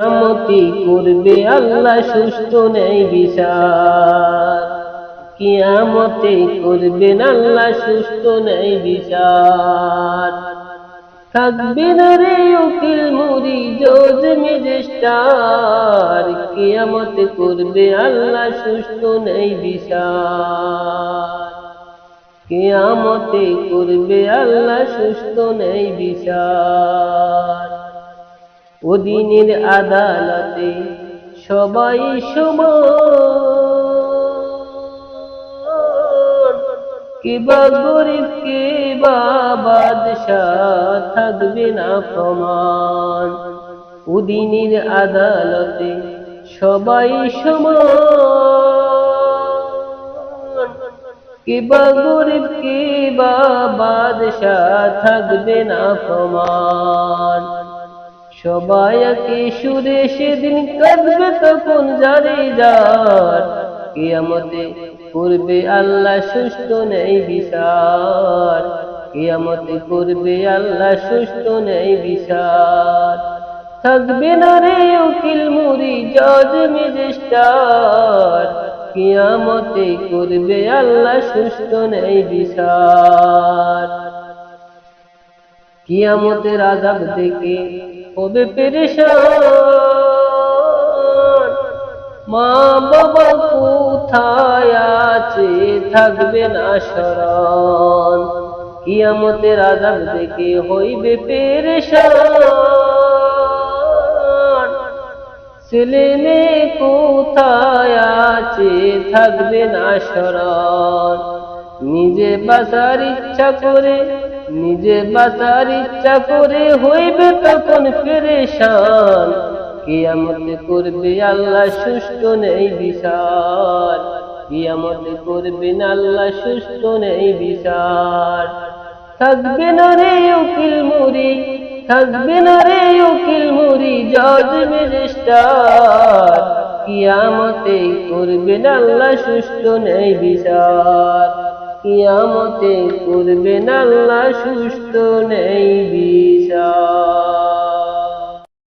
কিয়ামতি করবে আল্লাহ সুষ্ঠু ন্যায় বিচার। কিয়ামতে করবেন আল্লাহ সুষ্ঠু ন্যায় বিচার। থাকবে না রে উকিল মুরি জজ ম্যাজিস্ট্রেট, কিয়ামতে করবে আল্লাহ সুষ্ঠু ন্যায় বিচার। কিয়ামতে করবে আল্লাহ সুষ্ঠু ন্যায় বিচার। ওদিনের আদালতে সবাই সমান, কে বা গরিব কে বা বাদশাহ থাকবে না প্রমাণ। ওদিনের আদালতে সবাই সমান, কে বা গরিব কে বা বাদশাহ থাকবে না প্রমাণ। সবাই একই সুরে সেদিন কাঁদবে তখন যারে যার। কিয়ামতে করবে আল্লাহ সুষ্ঠু ন্যায় বিচার। কিয়ামতে করবে আল্লাহ সুষ্ঠু ন্যায় বিচার। থাকবে না রে উকিল মুরি জজ ম্যাজিস্ট্রেট, কিয়ামতে করবে আল্লাহ সুষ্ঠু ন্যায় বিচার। কিয়ামতের আযাব দেখে হবে পেরেশান, মা বাবা কোথায় আছে থাকবে না স্মরণ। কিয়ামতের আযাব দেখে হইবে পেরেশান, ছেলে মেয়ে কোথায় আছে থাকবে না স্মরণ। নিজে বাঁচার ইচ্ছা করে হইবে তখন পেরেশান। কিয়ামতে করবে আল্লাহ সুষ্ঠু ন্যায় বিচার। কিয়ামতে করবেন আল্লাহ সুষ্ঠু ন্যায় বিচার। থাকবে না রে উকিল মুরি জজ ম্যাজিস্ট্রেট, কিয়ামতে করবেন আল্লাহ সুষ্ঠু ন্যায় বিচার। কিয়ামতে করবেন আল্লাহ সুষ্ঠু ন্যায় বিচার।